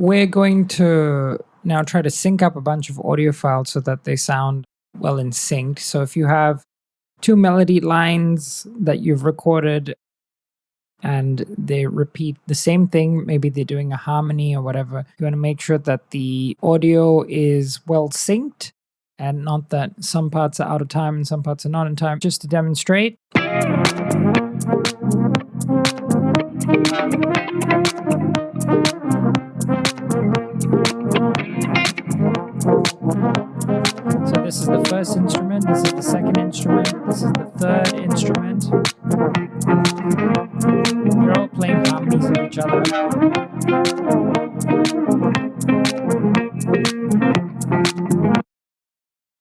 we're going to now try to sync up a bunch of audio files so that they sound well in sync. So if you have two melody lines that you've recorded and they repeat the same thing, maybe they're doing a harmony or whatever, you want to make sure that the audio is well synced and not that some parts are out of time and some parts are not in time. Just to demonstrate. So this is the first instrument, this is the second instrument, this is the third instrument. They're all playing harmonies of each other.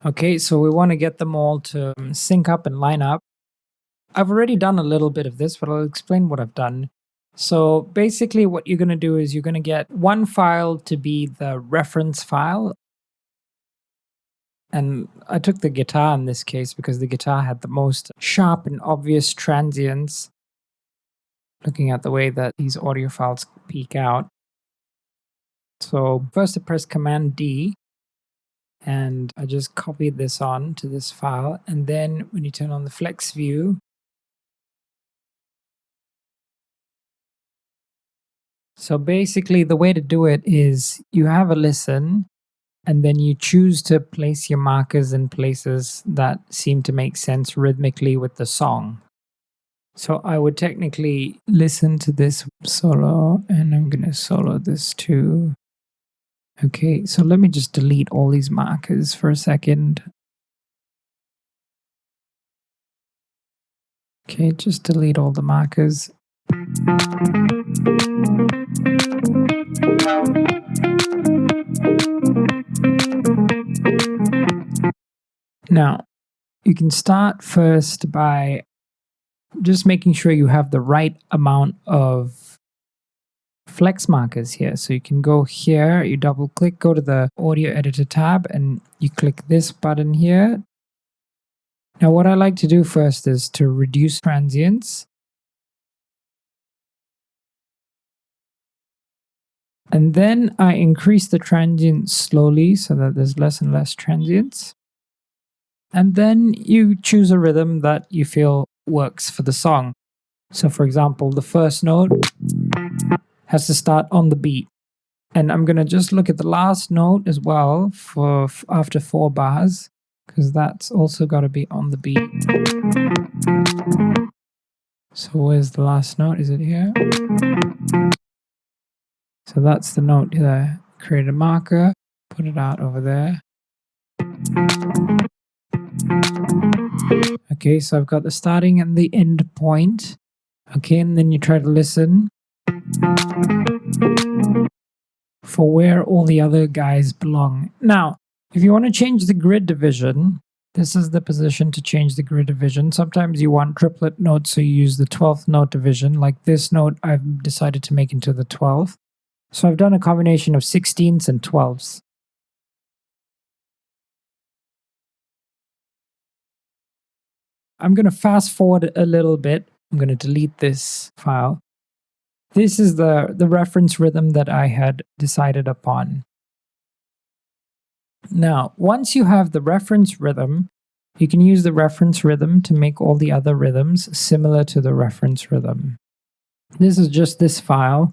Okay, so we want to get them all to sync up and line up. I've already done a little bit of this, but I'll explain what I've done. So basically what you're going to do is you're going to get one file to be the reference file. And I took the guitar in this case because the guitar had the most sharp and obvious transients, looking at the way that these audio files peak out. So first I press Command D, and I just copied this on to this file. And then when you turn on the flex view, so basically the way to do it is you have a listen, and then you choose to place your markers in places that seem to make sense rhythmically with the song. So I would technically listen to this solo, and I'm going to solo this too. Okay, so let me just delete all these markers for a second. Okay, just delete all the markers. Now, you can start first by just making sure you have the right amount of flex markers here. So you can go here, you double click, go to the audio editor tab, and you click this button here. Now what I like to do first is to reduce transients. And then I increase the transients slowly so that there's less and less transients. And then you choose a rhythm that you feel works for the song. So for example, the first note has to start on the beat. And I'm going to just look at the last note as well for after 4 bars, because that's also got to be on the beat. So where's the last note? Is it here? So that's the note there. Create a marker, put it out over there. Okay, so I've got the starting and the end point. Okay, and then you try to listen for where all the other guys belong. Now, if you want to change the grid division, this is the position to change the grid division. Sometimes you want triplet notes, so you use the 12th note division. Like this note, I've decided to make into the 12th. So I've done a combination of 16ths and 12ths. I'm going to fast forward a little bit. I'm going to delete this file. This is the reference rhythm that I had decided upon. Now, once you have the reference rhythm, you can use the reference rhythm to make all the other rhythms similar to the reference rhythm. This is just this file.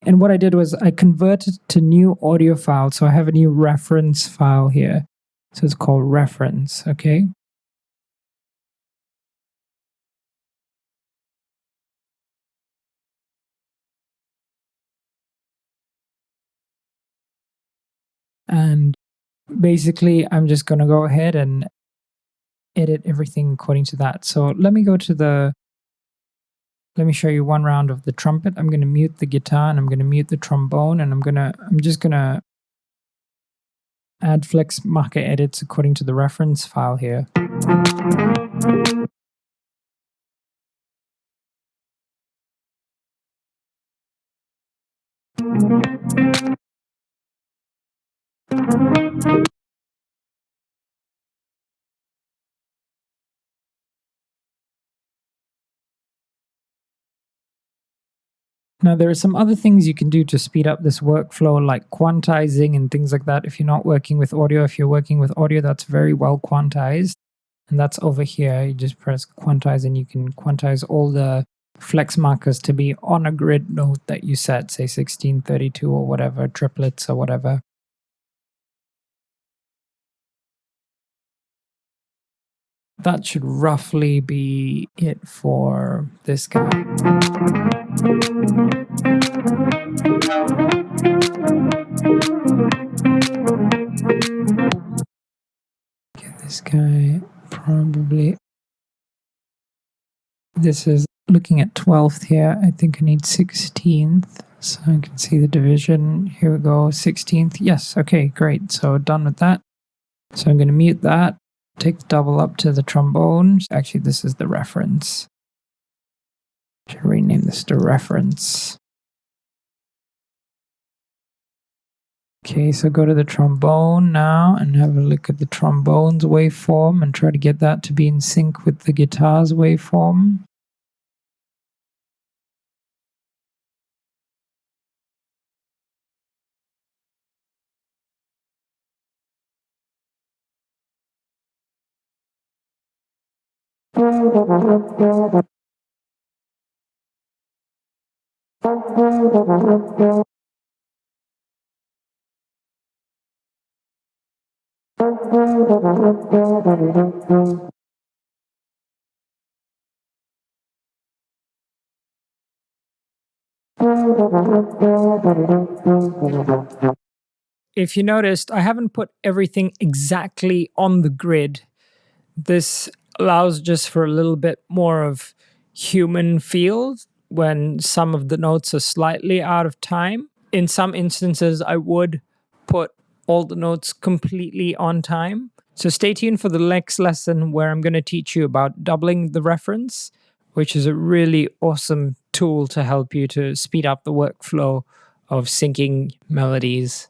And what I did was I converted to new audio file. So I have a new reference file here. So it's called reference, okay? And basically, I'm just going to go ahead and edit everything according to that. So let me go to let me show you one round of the trumpet. I'm going to mute the guitar and I'm going to mute the trombone, and I'm just going to add flex marker edits according to the reference file here. Now, there are some other things you can do to speed up this workflow, like quantizing and things like that. If you're not working with audio, if you're working with audio, that's very well quantized. And that's over here. You just press quantize and you can quantize all the flex markers to be on a grid note that you set, say 16, 32 or whatever, triplets or whatever. That should roughly be it for this guy. Get this guy probably. This is looking at 12th here. I think I need 16th. So I can see the division. Here we go, 16th. Yes, okay, great. So done with that. So I'm going to mute that. Take the double up to the trombone. Actually, this is the reference. Should rename this to reference. Okay, so go to the trombone now and have a look at the trombone's waveform and try to get that to be in sync with the guitar's waveform. If you noticed, I haven't put everything exactly on the grid. This allows just for a little bit more of human feel when some of the notes are slightly out of time. In some instances, I would put all the notes completely on time. So stay tuned for the next lesson where I'm going to teach you about doubling the reference, which is a really awesome tool to help you to speed up the workflow of syncing melodies.